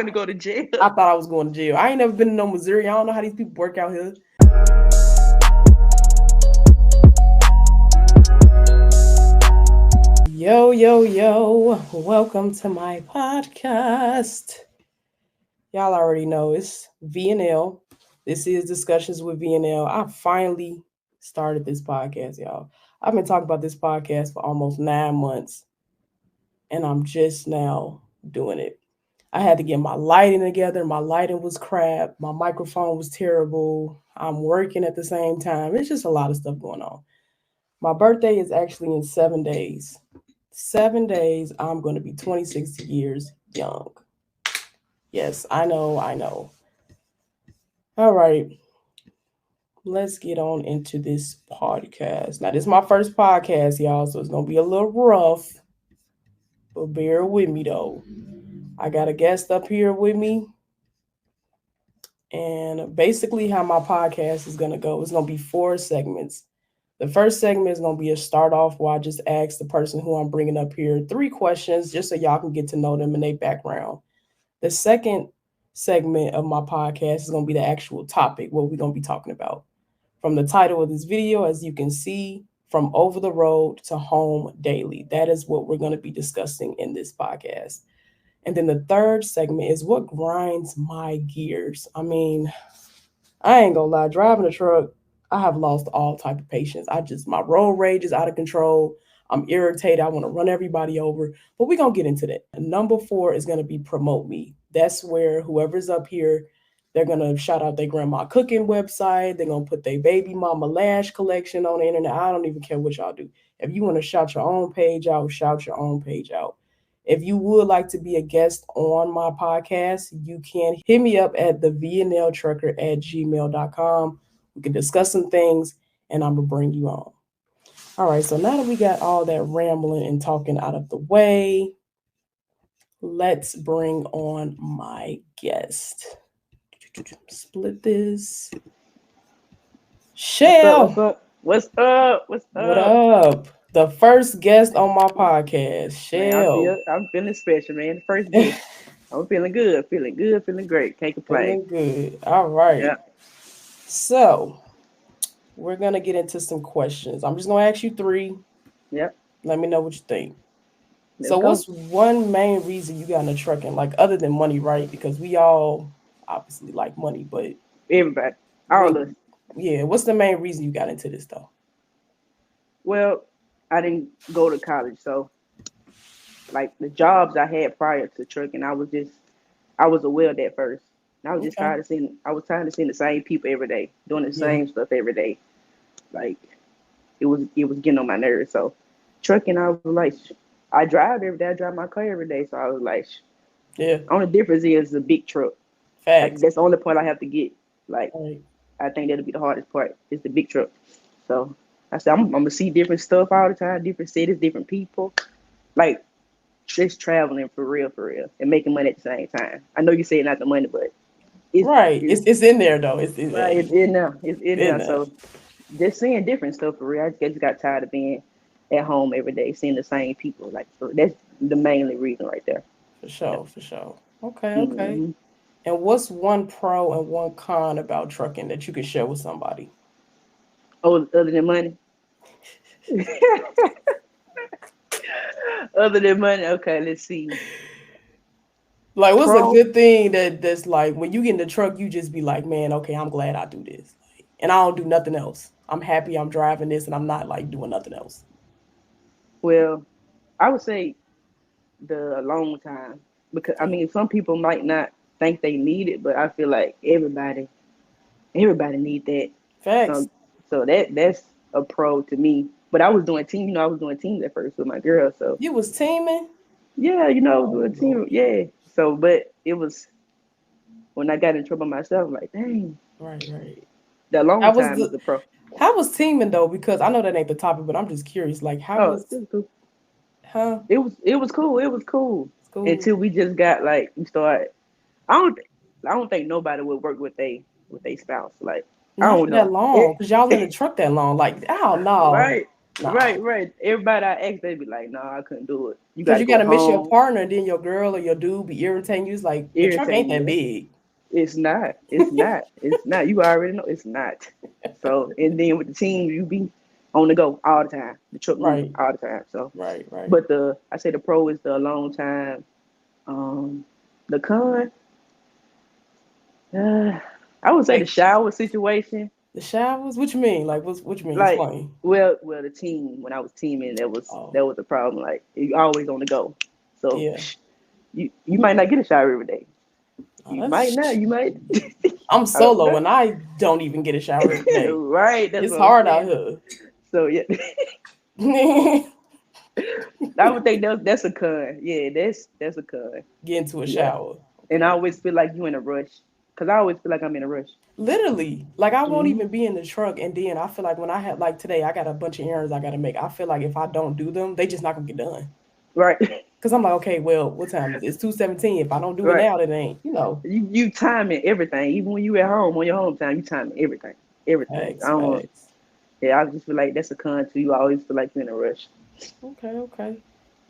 gonna go to jail. I thought I was going to jail. I ain't never been to no Missouri. I don't know how these people work out here. Yo, yo, yo. Welcome to my podcast. Y'all already know it's VNL. This is Discussions with VNL. I finally started this podcast, y'all. I've been talking about this podcast for almost 9 months, and I'm just now doing it. I had to get my lighting together. My lighting was crap. My microphone was terrible. I'm working at the same time. It's just a lot of stuff going on. My birthday is actually in 7 days. 7 days, I'm going to be 26 years young. Yes, I know. All right. Let's get on into this podcast. Now, this is my first podcast, y'all, so it's going to be a little rough, but bear with me, though. I got a guest up here with me. And basically how my podcast is going to go, it's going to be 4 segments. The first segment is going to be a start off where I just ask the person who I'm bringing up here 3 questions just so y'all can get to know them and their background. The second segment of my podcast is going to be the actual topic, what we're going to be talking about. From the title of this video, as you can see, from over the road to home daily. That is what we're going to be discussing in this podcast. And then the third segment is what grinds my gears. I mean, I ain't gonna lie, driving a truck, I have lost all type of patience. My road rage is out of control. I'm irritated. I want to run everybody over, but we're going to get into that. And number 4 is going to be promote me. That's where whoever's up here, they're going to shout out their grandma cooking website. They're going to put their baby mama lash collection on the internet. I don't even care what y'all do. If you want to shout your own page out, shout your own page out. If you would like to be a guest on my podcast, you can hit me up at theVNLtrucker at gmail.com. We can discuss some things, and I'm going to bring you on. All right, so now that we got all that rambling and talking out of the way, let's bring on my guest. Split this. Shell. What's up? What up? The first guest on my podcast, Shell. Man, I'm feeling special, man. The first guest. I'm feeling good, feeling great. Can't complain. Feeling good. All right. Yeah. So, we're going to get into some questions. I'm just going to ask you 3. Yep. Let me know what you think. Let's go. What's one main reason you got into trucking? Like, other than money, right? Because we all obviously like money, but... Everybody. All of us. Yeah. What's the main reason you got into this, though? Well, I didn't go to college, so, like, the jobs I had prior to trucking, I was a weld at first. And I was just tired of seeing the same people every day, doing the same stuff every day. Like, it was getting on my nerves. So trucking, I was like, I drive every day. I drive my car every day. So I was like, Only difference is the big truck. Facts. Like, that's the only point I have to get. Like, right. I think that'll be the hardest part is the big truck. So I said, I'm gonna see different stuff all the time, different cities, different people. Like, just traveling for real, and making money at the same time. I know you say not the money, but it's in there though. It's in there. It's in there. So just seeing different stuff for real. I just got tired of being at home every day, seeing the same people. Like, that's the mainly reason right there. For sure. Okay. Mm-hmm. And what's one pro and one con about trucking that you could share with somebody? Oh, other than money? Other than money, okay, let's see. Like, what's a good thing that's like when you get in the truck, you just be like, man, okay, I'm glad I do this. Like, and I don't do nothing else. I'm happy I'm driving this and I'm not like doing nothing else. Well, I would say the alone time. Because I mean, some people might not think they need it, but I feel like everybody need that. Facts. So that's a pro to me. But I was doing teams at first with my girl. So you was teaming? Yeah, I was doing team. Yeah. So, but it was when I got in trouble myself, like, dang. Right. The long time was the pro. How was teaming though? Because I know that ain't the topic, but I'm just curious. Like, how was it? Cool. Huh? It was cool. It was cool. Until we just got like we started. I don't think nobody would work with they spouse. Like, I don't know that long because y'all in the truck that long. Like, I don't know. Right. Nah. Right. Everybody I asked, they be like, "No, I couldn't do it. You got Because to you go gotta miss your home." partner, and then your girl or your dude be irritating you. It's like the truck ain't Irritating that you. big. It's not. It's not. It's not. You already know it's not. So, and then with the team, you be on the go all the time. The truck moving Right, all the time. So, right. but I say the pro is the alone time. Um, the con, uh, I would say the Like shower situation. the showers. What you mean? Like what you mean? Like, Explain. well, the team when I was teaming, Oh, that was a problem. Like, you always on the go. So, yeah. you might not get a shower every day. Oh, You might not. You might. I'm I don't solo know. and I don't even get a shower every day. Right. That's It's what I'm hard out saying. here. So yeah. I would think that's a con. Yeah, that's a con. Get into a Yeah, shower. and I Okay. always feel like you in a rush because I always feel like I'm in a rush. Literally, like I won't Hmm. even be in the truck, and then I feel like when I have like today, I got a bunch of errands I got to make. I feel like if I don't do them, they just not gonna get done. Right, Cause I'm like, okay, well, what time is it? It's 2:17. If I don't do it right. now, then it ain't. You timing everything, even when you at home on your home time, you timing everything, everything. I Facts, don't. facts. Yeah, I just feel like that's a con too. You always feel like you're in a rush. Okay.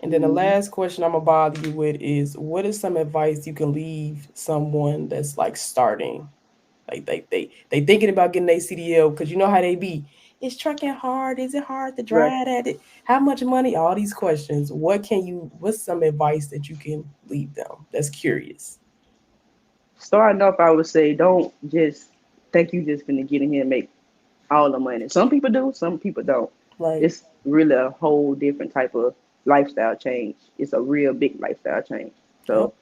And then the Hmm. last question I'm gonna bother you with is, what is some advice you can leave someone that's like starting, like they thinking about getting a CDL because you know how they be. Is trucking hard? Is it hard to Right. drive at it? How much money? All these questions. What's some advice that you can leave them that's curious? Starting off, I would say don't just think you just gonna get in here and make all the money. Some people do, some people don't. Right. It's really a whole different type of lifestyle change. It's a real big lifestyle change. Yep. So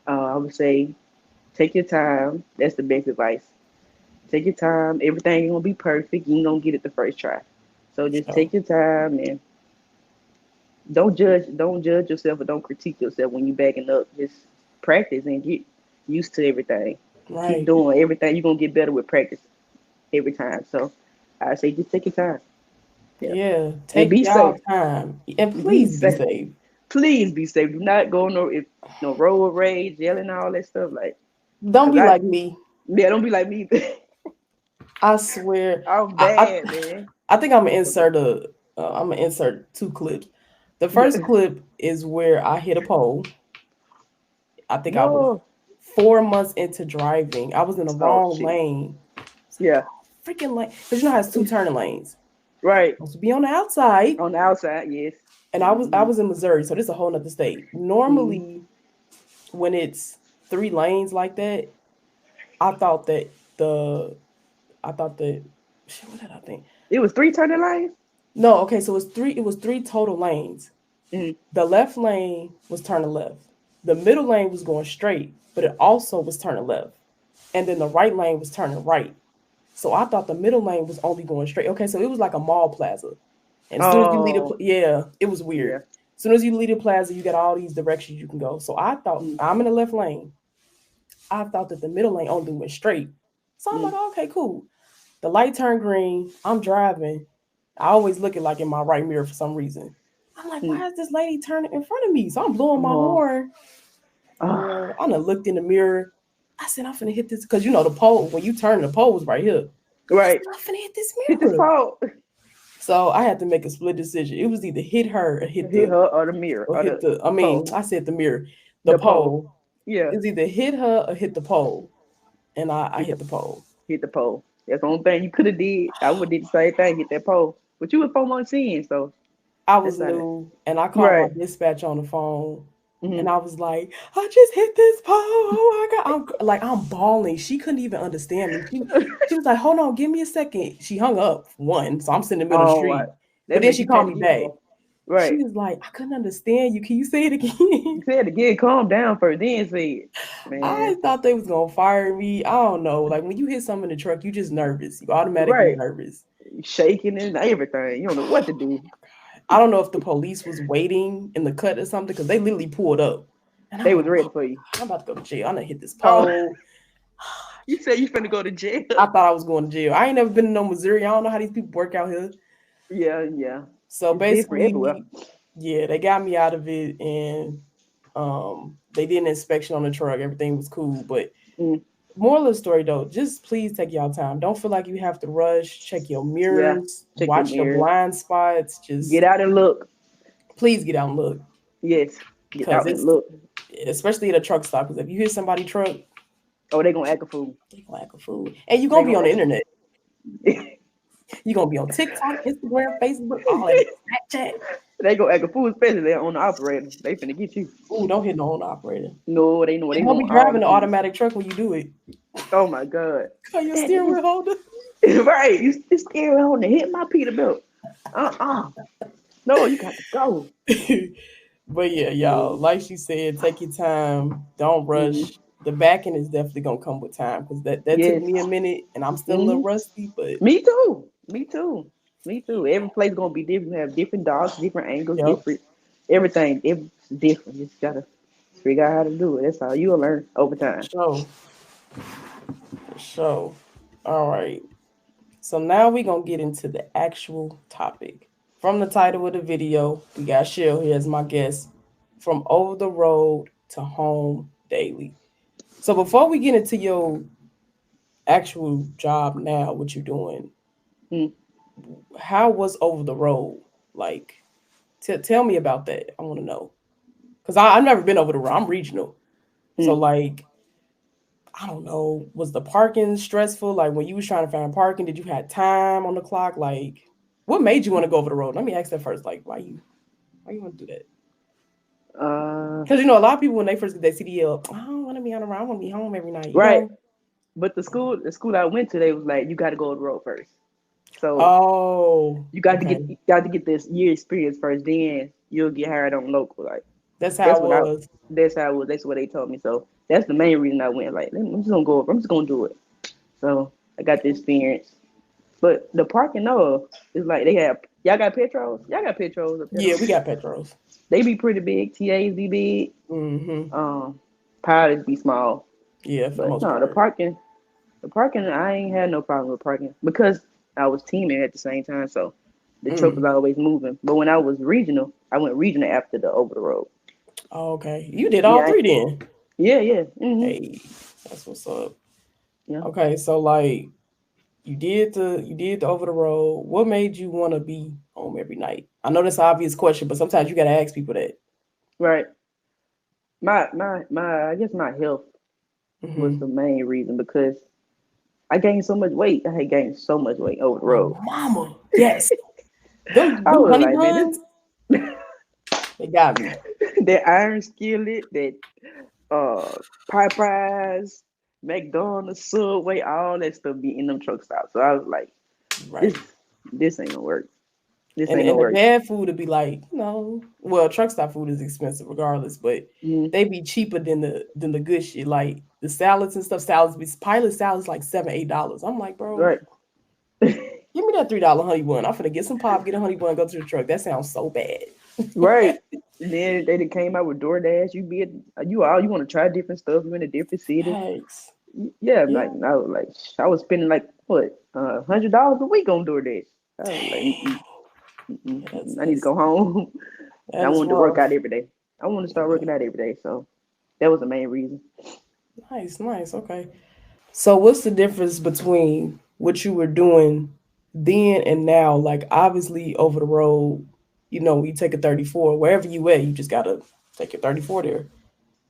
I would say take your time. That's the best advice. Take your time. Everything ain't gonna be perfect. You ain't gonna get it the first try. So just So take your time and don't judge yourself or don't critique yourself when you backing up. Just practice and get used to everything. Keep right. doing everything. You're gonna get better with practice every time. So I say just take your time. Yeah. Yeah. And Take be safe. y'all time and Be please be safe. safe. Please be safe. Do not go no road rage, yelling, all that stuff. Like, Don't cause be like me. yeah, don't be like me. I swear. I'm I I, bad, man. I think I'm gonna I'm so bad. insert I'm gonna insert two clips. The first Yeah. clip is where I hit a pole. I think I was No. 4 months into driving. I was in the Oh wrong shit. lane. Yeah. Freaking lane. Because you know how it's two turning lanes. Right. Supposed to be on the outside. On the outside, yes. And I Hmm. was in Missouri, so this is a whole nother state. Hmm. Normally, when it's three lanes like that, I thought that the I thought that shit, what did I think? It was three turning lanes. No, okay, so it was three total lanes. Hmm. The left lane was turning left. The middle lane was going straight, but it also was turning left. And then the right lane was turning right. So I thought the middle lane was only going straight. Okay, so it was like a mall plaza. And as soon as you leave Oh, yeah, it was weird. yeah. As soon as you leave the plaza, you got all these directions you can go. So I thought Mm-hmm. I'm in the left lane. I thought that the middle lane only went straight. So I'm Mm-hmm. like, oh, okay, cool. The light turned green. I'm driving. I always look at like in my right mirror for some reason. I'm like, why is this lady turning in front of me? So I'm blowing my Oh, horn. ah, Girl, I done looked in the mirror. I said, I'm finna hit this because you know the pole, when you turn the pole was right here. I right. said, I'm finna hit this Hit this mirror. pole. So I had to make a split decision. It was either hit her Hit her or the mirror or or hit the I the mean, pole. I said the mirror, the The pole. pole. Yeah. It was either hit her or hit the pole. And I Hit the hit the pole. hit the pole. That's the only thing you could have did. I would have did the same thing. Hit that pole. But you were 4 months in, so I that's was not it. new and I called my Right. dispatch on the phone Hmm. and I was like, I just hit this pole. Oh my God. I'm bawling. She couldn't even understand me. She was like, hold on, give me a second. She hung up one. So I'm sitting in the middle of the Oh, street. But that then make she you called panic me even back. more. She Right. was like, I couldn't understand you. Can you say it You again? said again, calm down first, then say it. I Man. thought they was gonna fire me. I don't know. Like when you hit something in the truck, you just nervous. You automatically Right. nervous. Shaking and everything. You don't know what to do. I don't know if the police was waiting in the cut or something because they literally pulled up, and I'm They was like, ready oh, for you. I'm about to go to jail. I'm gonna hit this Oh, pole. you said you finna go to jail. I thought I was going to jail. I ain't never been to no Missouri. I don't know how these people work out here. Yeah, yeah. So It's different everywhere. basically, yeah, they got me out of it, and they did an inspection on the truck. Everything was cool, but Mm. moral of the story though, just please take y'all time. Don't feel like you have to rush. Check your Yeah. mirrors, Check your watch your mirrors. blind spots. Just Get out and look. please get out and look. Yes. Get Because out and it's look. especially at a truck stop. Because if you hit somebody's truck, Oh, they gonna act a fool. they gonna act a fool. And you're They gonna be gonna on the act. internet. You're gonna be on TikTok, Instagram, Facebook, all that Snapchat. They gonna act a fool, especially they on the operator. They finna get you. Ooh, don't hit no on the operator. No, they know they And don't be want all driving the the keys. automatic truck when you do it. Oh my god. Cause your Dad, steering wheel holder. right, you scared on to hit my Peterbilt. No, you got to go. But yeah, y'all, like she said, take your time. Don't Mm-hmm. rush. The backing is definitely gonna come with time because that took Yes. me a minute, and I'm still a Mm-hmm. little rusty. But Me too. Me too. Me too. Every place gonna be different. You have different dogs, different angles, yep, different everything. It's different. You just gotta figure out how to do it. That's how you'll learn over time. so for sure. All right. So now we're gonna get into the actual topic. From the title of the video, we got Shell here as my guest. From over the road to home daily. So before we get into your actual job now, what you're doing, Mm. how was over the road? Like, tell me about that. I want to know because I've never been over the road. I'm regional, so Mm. like, I don't know. Was the parking stressful? Like when you was trying to find parking, did you have time on the clock? Like, what made you want to go over the road? Let me ask that first. Like, why you want to do that? Uh, Because you know, a lot of people when they first get their CDL, I don't want to be on the road. I want to be home every night. You right. know. But the school I went to, they was like, you got to go on the road first. So Oh, okay. you got to get this year experience first. Then you'll get hired on local. Like That's how that's it what I. was. That's how it was. That's what they told me. So that's the main reason I went. Like I'm just gonna go. I'm just gonna do it. So I got the experience. But the parking, no, it's like they have. Y'all got petrols. Y'all got petrols up there. Yeah, Don't we you? got Petros. They be pretty big. TAs be big. Mm-hmm. Pilots be small. Yeah, for the But most no, part. the parking, I ain't had no problem with parking because I was teaming at the same time. So the truck was Mm. always moving. But when I was regional, I went regional after the over the road. Oh, okay. You did all Yeah, three then. yeah. Mm-hmm. Hey, that's what's up. Yeah. Okay, so like you did the over the road. What made you want to be home every night? I know that's an obvious question, but sometimes you gotta ask people that. Right. My I guess my health was Mm-hmm. the main reason because I gained so much weight. I had gained so much weight over the My road. mama, yes. I Them was honey like, man, buns, they got me. that iron skillet, that Popeyes, McDonald's, Subway, all that stuff be in them truck stops. So I was like, this Right. this ain't gonna work. This And ain't gonna and the work. bad food would be like, well, truck stop food is expensive regardless, but Mm-hmm. they be cheaper than the good shit. Like the salads and stuff, salads be pilot salads like $7, $8. I'm like, bro, Right. give me that $3 honey bun. I'm finna get some pop, get a honey bun, go to the truck. That sounds so bad. Right. Then they done came out with DoorDash. You want to try different stuff. You in a different city. Thanks. Yeah, Yeah. like I was spending like what $100 a week on DoorDash. I was like, Dang. Yeah, I need to go home. And that I is wanted to work rough. out every day. I wanted to start Okay. working out every day. So that was the main reason. Nice, nice. Okay. So what's the difference between what you were doing then and now? Like obviously over the road, you take a 34, wherever you at, you just gotta take your 34 there.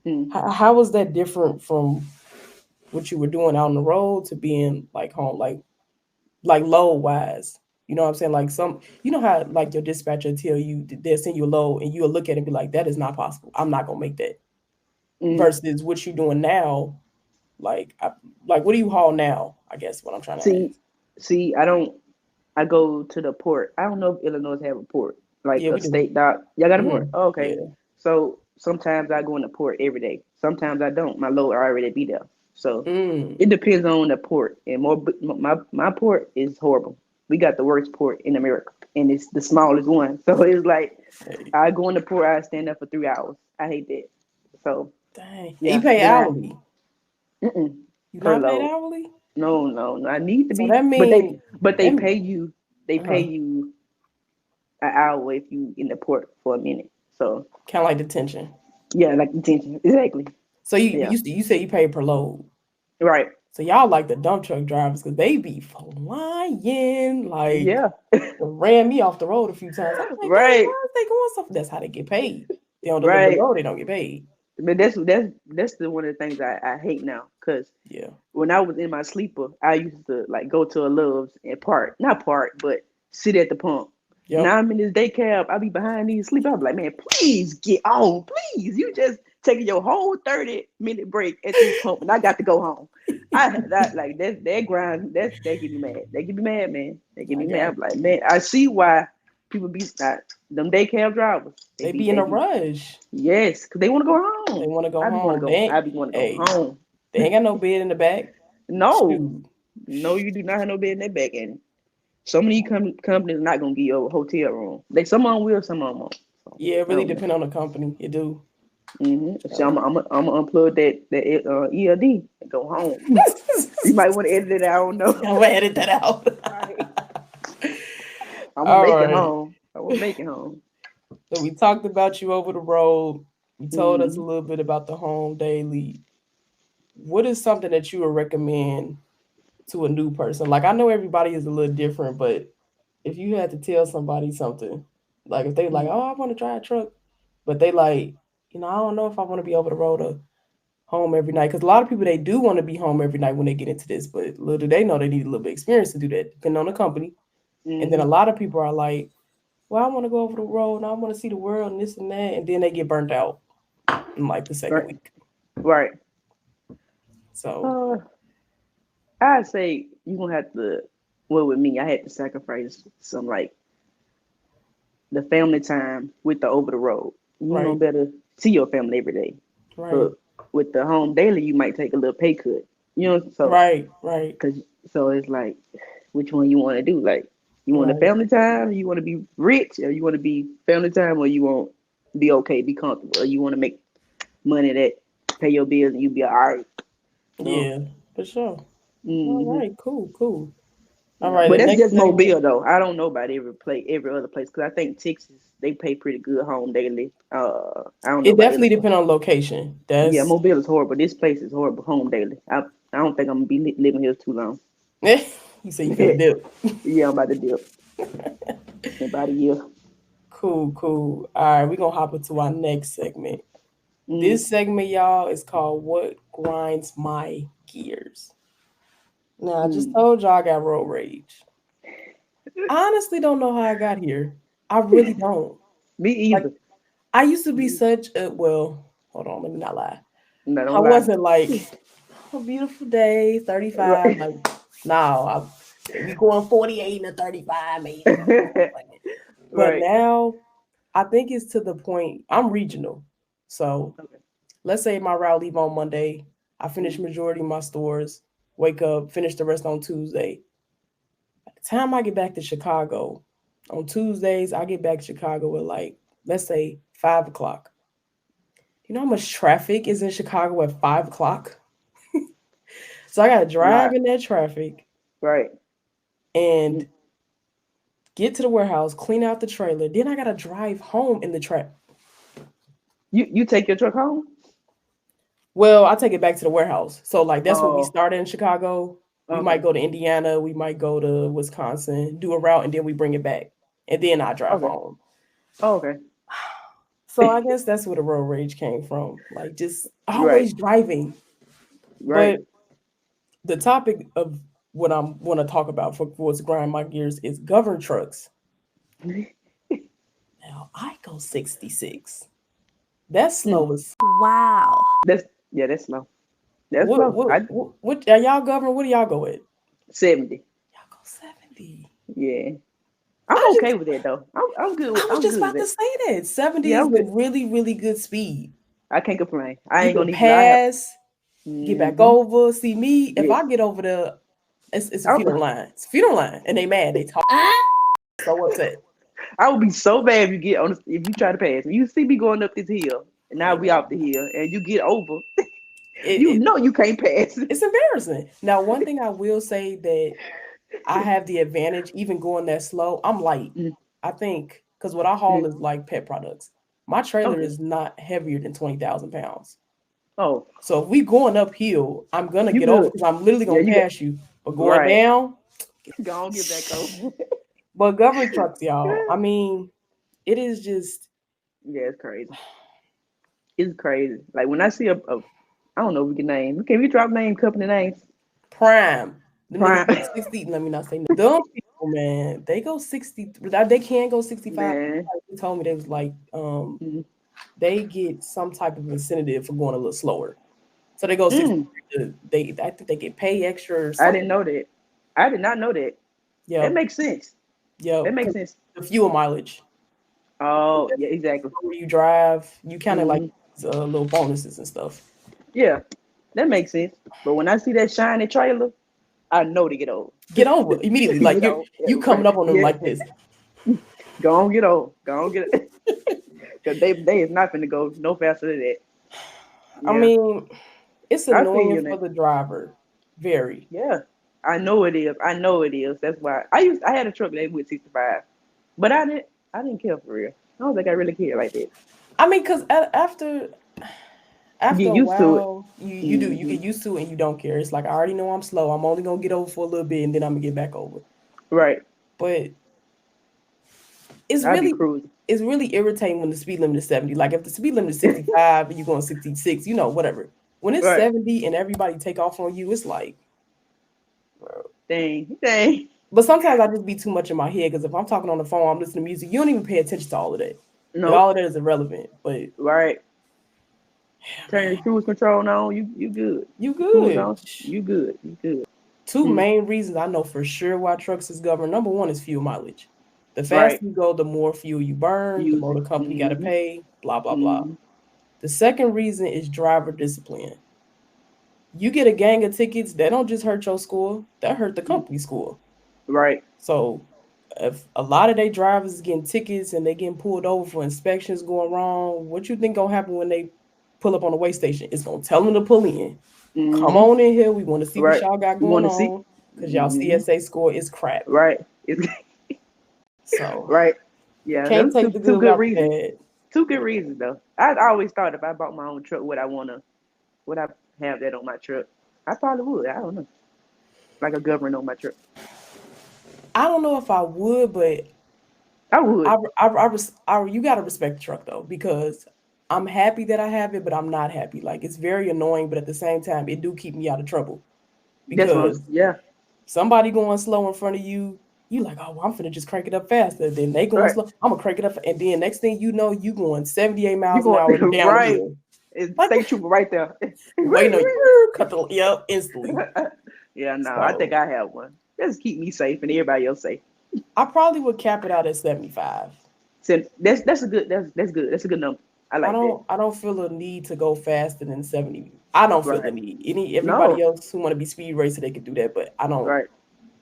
Hmm. How was that different from what you were doing out on the road to being like home, like load wise? You know what I'm saying? Like how like your dispatcher tell you they'll send you a load and you'll look at it and be like, that is not possible. I'm not gonna make that. Mm. Versus what you're doing now, like what do you haul now? I guess what I'm trying to ask. See, I don't. I go to the port. I don't know if Illinois have a port, like Yeah, a we do. state dock. Y'all got a Hmm. port? Oh, okay. Yeah. So sometimes I go in the port every day. Sometimes I don't. My load already be there. So Mm. it depends on the port. And my port is horrible. We got the worst port in America, and it's the smallest one. So it's like Hey, I go in the port, I stand there for 3 hours. I hate that. So dang. And you yeah, pay then hourly. mm-mm, You per not paid load. hourly? No. I need to So be, that mean but they that pay you. They pay uh-huh. you an hour if you in the port for a minute. So Kind of like detention. yeah, like detention. Exactly. So you Yeah. you say you pay per load. Right. So y'all like the dump truck drivers because they be flying. Like, Yeah. ran me off the road a few times. I'm like, dang, Right. why is they going so? That's how they get paid. They don't deliver the Right. road, they don't get paid. But that's the one of the things I hate now. Cause Yeah. when I was in my sleeper, I used to like go to a Love's and park, not park, but sit at the pump. Yep. Now I'm in this day cab. I be behind these sleep. I be like, man, please get on, please. You just taking your whole 30-minute break at this pump, and I got to go home. I that like that grind. That get me mad. They get me mad, man. They get I me mad. got I'm like, man, I see why people be not them day cab drivers. they be in a rush. Yes, because they want to go They home. want to go I be want to home. go. I be want to go Hey, home. they ain't got no bed in the back. No, Shoot. no, you do not have no bed in that back end. Some of these companies are not gonna give you a hotel room. They some of them will, some of them won't. So, Yeah, it I really don't know. depend on the company. It do. So I'm gonna unplug that ELD and go home. You might want to edit it. I don't know. I'm gonna edit that out. Right. I'm gonna All make it right. home. I will make it home. So we talked about you over the road. You told us a Mm-hmm. little bit about the home daily. What is something that you would recommend to a new person? Like I know everybody is a little different, but if you had to tell somebody something, like if they like, oh, I want to drive a truck, but they like, I don't know if I want to be over the road or home every night. Because a lot of people they do want to be home every night when they get into this, but little do they know they need a little bit of experience to do that, depending on the company. And then a Mm-hmm. lot of people are like, well, I want to go over the road and I want to see the world and this and that, and then they get burnt out in like the second Right. week. Right. So Uh, I'd say you gonna have to. Well, with me, I had to sacrifice some like the family time with the over the road. You know, right, better see your family every day. right, But with the home daily, you might take a little pay cut. You know, so right, cause so it's like, which one you want to do? Like, you want the right. family time? You want to be rich, or you want to be family time, or you want be okay, be comfortable, or you want to make money that pay your bills and you be all right. So, Yeah, for sure. All hmm right, cool, cool. All yeah, right, but the that's next just segment. Mobile though. I don't know about every other place because I think Texas they pay pretty good home daily. I don't know It about definitely Illinois. depends on location. Yeah, That's Mobile is horrible. This place is horrible home daily. I don't think I'm gonna be living here too long. you say you finna dip. Yeah, I'm about to dip in about a year. Cool, cool. All right, we're gonna hop into our next segment. Mm, This segment, y'all, is called What Grinds My Gears. Now, I just mm. told y'all I got road rage. I honestly don't know how I got here. I really don't. Me Like, either. I used to be Mm. such a, well, hold on, let me not lie. No, I don't lie. wasn't like, a beautiful day, 35. Right. Like, no, we going 48 and a 35, maybe. But Right. now, I think it's to the point, I'm regional. So, Okay. let's say my route leave on Monday. I finish Mm, majority of my stores, wake up, finish the rest on Tuesday. By the time I get back to Chicago, on Tuesdays, I get back to Chicago at like, let's say 5 o'clock. You know how much traffic is in Chicago at 5 o'clock? So I gotta drive lot. in that traffic Right. and Mm. get to the warehouse, clean out the trailer. Then I gotta drive home in the trap. You take your truck home? Well, I take it back to the warehouse. So like that's where we Oh, started in Chicago. We might okay. go to Indiana, we might go to Wisconsin, do a route, and then we bring it back, and then I drive Okay. home. Oh, okay. So I guess that's where the road rage came from, like just Right. always driving. Right. But the topic of what I'm want to talk about for what's grind my gears is governed trucks. Now I go 66. That's Mm. slow as Wow. That's yeah. That's slow. That's what slow. what I what, what are y'all governed? What do y'all go at? 70. Y'all go 70. Yeah. I'm I okay just with it though. I'm good with I was I'm just good with about to it. say that 70 Yeah, is I'm the good. really, really good speed. I can't complain. I You ain't can gonna need to. I have. pass, get back Mm-hmm. over. See me, if Yes. I get over the, it's a I, feeder line. It's a feeder line, and they mad. They talk so upset. I would be so bad if you get on if you try to pass me. You see me going up this hill, and now we off Man, the hill, and you get over. it, You it know you can't pass. it's embarrassing. Now, one thing I will say that I have the advantage, even going that slow. I'm light. Mm, I think because what I haul mm. is like pet products. My trailer Okay. is not heavier than 20,000 pounds. Oh, So if we going uphill, I'm gonna you get over good. because I'm literally Yeah, gonna you good. pass you. But going Right. down, Go on, get back over. but government trucks, y'all. I mean, it is just Yeah, it's crazy. It's crazy. Like when I see a I don't know if we can name. Can we drop name company names? prime. Them niggas Prime. go 60. Let me not say no. Dumb people, man. They go 60. They can go 65. Man. They told me they was like, Mm. they get some type of incentive for going a little slower. So they go 60. Mm. I think they get pay extra or I didn't something. know that. I did not know that. That Yep. makes sense. That Yep. makes 'Cause sense. the fuel mileage. Oh, yeah, exactly. Where you drive, you kind of like Hmm. little bonuses and stuff. Yeah, that makes sense. But when I see that shiny trailer, I know to get old. Get over it immediately. Like Get on. you coming up on them Yeah. like this. Go on, get old. Go on, get it. Because they is not finna go no faster than that. I Yeah. mean, it's I feel you annoying on for that. the driver. Very. Yeah. I know it is. I know it is. That's why I had a truck that went 65. But I didn't care for real. I don't think I really cared like that. I mean, because after Get a used to it. while, you Hmm. get used to it and you don't care. It's like I already know I'm slow. I'm only gonna get over for a little bit and then I'm gonna get back over. Right. But it's I'd be really cruising. it's really irritating when the speed limit is 70. Like if the speed limit is 65 and you're going 66, whatever. When it's Right. 70 and everybody take off on you, it's like, bro. Dang. Dang. But sometimes I just be too much in my head because if I'm talking on the phone, I'm listening to music, you don't even pay attention to all of that. Like Nope. all of that is irrelevant. But Right. yeah, Turn your man, cruise control on. You good. you Cruise good. on. You good. You good. Two Mm. main reasons I know for sure why trucks is governed. Number one is fuel mileage. The faster Right. you go, the more fuel you burn, the Use more it. the company got to Hmm. pay, blah, blah, blah. Hmm. The second reason is driver discipline. You get a gang of tickets, that don't just hurt your score, that hurt the company score. Right. So if a lot of their drivers is getting tickets and they getting pulled over for inspections going wrong, what you think gonna happen when they pull up on the way station? It's gonna tell them to pull in. Come Hmm. on in here. We want to see what Right. y'all got We going want to see. on because y'all Hmm. CSA score is crap. Right. It's, So right. Yeah. can't That's take two the two good good without the reasons. bad. Two good reasons though. I always thought if I bought my own truck, would I have that on my truck? I probably would. I don't know. Like a government on my truck. I don't know if I would, but I would. you gotta respect the truck though because I'm happy that I have it, but I'm not happy. Like it's very annoying, but at the same time, it do keep me out of trouble That's what I'm. because Yeah. somebody going slow in front of you, you like, oh, well, I'm finna just crank it up faster. Then they going Right. slow, I'm gonna crank it up, and then next thing you know, you going 78 You miles an going hour down the right? hill, It's like state trooper right there. waiting on you, cut the instantly. Yeah, no, I think So I have one. Just keep me safe and everybody else safe. I probably would cap it out at 75. Since that's a good that's good. That's a good number. I like that. I don't feel a need to go faster than 70. I don't feel the Right. need. Everybody No. else who want to be speed racer, they can do that, but I don't. Right.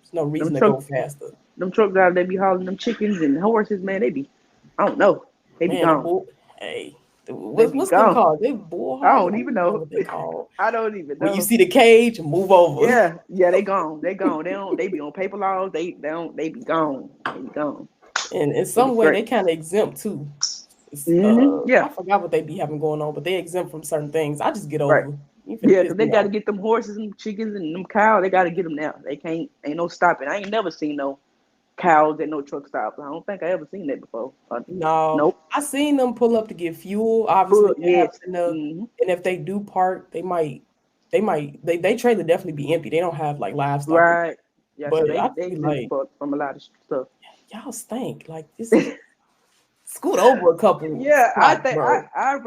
There's no Them reason to truck go faster. them truck drivers they be hauling them chickens and horses, man, they be I don't know. They be Man, the gone. bull. Hey, They be what's them gone. called? They bull I hogs. I don't don't even know know. what they called. I don't even When you know. see the cage, move over. Yeah, yeah, they gone. They gone. They be on paper laws. They don't they be gone. They be gone. And in They be some way, straight. they kind of exempt too. Yeah. I forgot what they be having going on, but they exempt from certain things. I just get Right. over. You finna Yeah, piss because they me got to off. get them horses and chickens and them cows. They got to get them now. They can't. Ain't no stopping. I ain't never seen no cows at no truck stops. I don't think I ever seen that before. No, Nope. I seen them pull up to get fuel. Obviously, Full. they have Yes. enough. Hmm. And if they do park, they trailer definitely be empty. They don't have like livestock. Right. Yeah. So But I they be exempt like, from a lot of stuff. y'all stink. Like this, scoot over a couple Yeah, I spots, think bro. I'd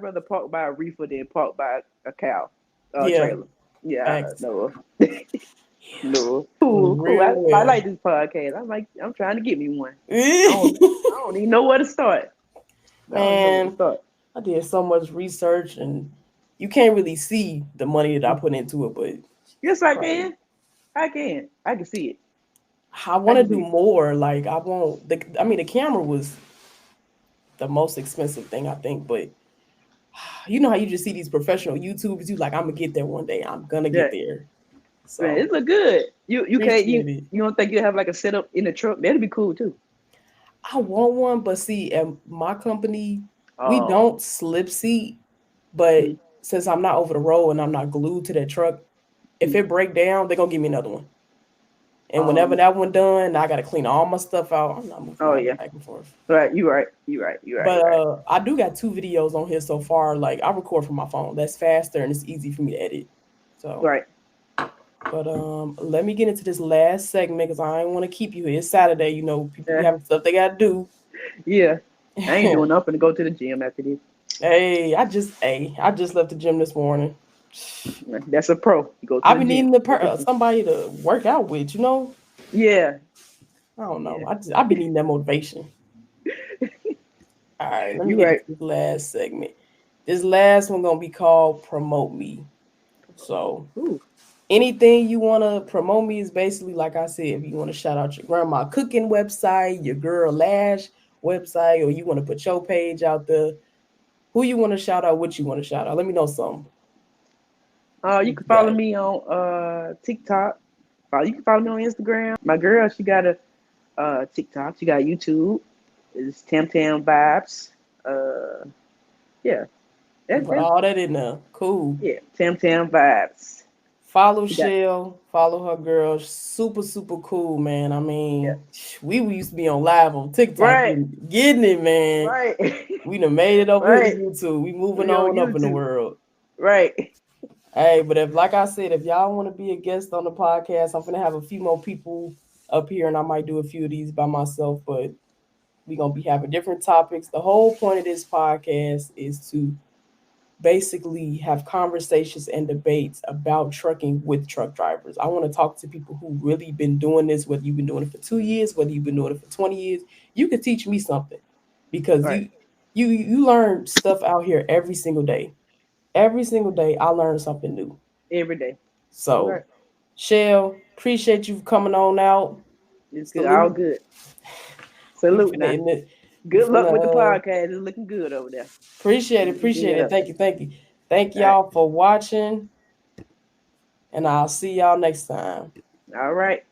rather park by a reefer than park by a cow, Yeah, trailer. Yeah, facts. no, Yeah, no. for Cool. real, I real. like this podcast. I'm trying to get me one. I don't even know where to start. I don't even know where to Man, start. I did so much research, and you can't really see the money that I put into it, but Yes, I bro, can. I can. I can see it. I I want to can do see it. more. Like I won't. I mean, the camera was the most expensive thing I think, but you know how you just see these professional YouTubers. You like, I'm gonna get there one day. I'm gonna Yeah, get there. man, So it look good. You can't appreciate it. you don't think you have like a setup in the truck? That'd be cool too. I want one, but see, at my company, we Oh, don't slip seat. But Mm-hmm. since I'm not over the road and I'm not glued to that truck, if it break down, they're gonna give me another one. And whenever Um. that one done, I gotta clean all my stuff out. I'm not moving Oh all yeah. that back and forth. Right. You right. You right. You right. But You right. I do got 2 videos on here so far. Like I record from my phone. That's faster and it's easy for me to edit. So Right. but let me get into this last segment because I ain't want to keep you here. It's Saturday, you know, people be Yeah. having stuff they gotta do. Yeah. I ain't doing nothing to go to the gym after this. I just left the gym this morning. That's a pro. You go to I've the been gym. needing somebody to work out with, you know. Yeah. I don't know. Yeah. I've been needing that motivation. All right, let me You get right. into this last segment. This last one gonna be called "Promote Me." So Ooh. anything you want to promote me is basically like I said. If you want to shout out your grandma cooking website, your girl Lash website, or you want to put your page out there, who you want to shout out, what you want to shout out. Let me know something. You What can you follow got? me on TikTok. You can follow me on Instagram. My girl, she got a TikTok. She got YouTube. It's tamtamvibess. Uh, yeah, You put that's all that in there. Cool. yeah, tamtamvibes. Follow She got Shell, follow her girl. Super, super cool, man. I yeah, mean, we used to be on live on TikTok right, getting it, man. right, We done made it over here to right. YouTube. We moving We on on up in the YouTube, world. right, Hey, but if like I said, if y'all want to be a guest on the podcast, I'm gonna have a few more people up here and I might do a few of these by myself, but we're gonna be having different topics. The whole point of this podcast is to basically have conversations and debates about trucking with truck drivers. I want to talk to people who really been doing this, whether you've been doing it for 2 years, whether you've been doing it for 20 years. You could teach me something because right. you learn stuff out here every single day. Every single day I learn something new. Every day. You So right. Shell, appreciate you coming on out. It's good. All Salute. good. We Salute finna now. end it. We Good luck with the finna podcast. It's looking good over there. appreciate it, Looking appreciate good it. up Thank you, thank you. Thank there. All right. y'all for watching. And I'll see y'all next time. All right.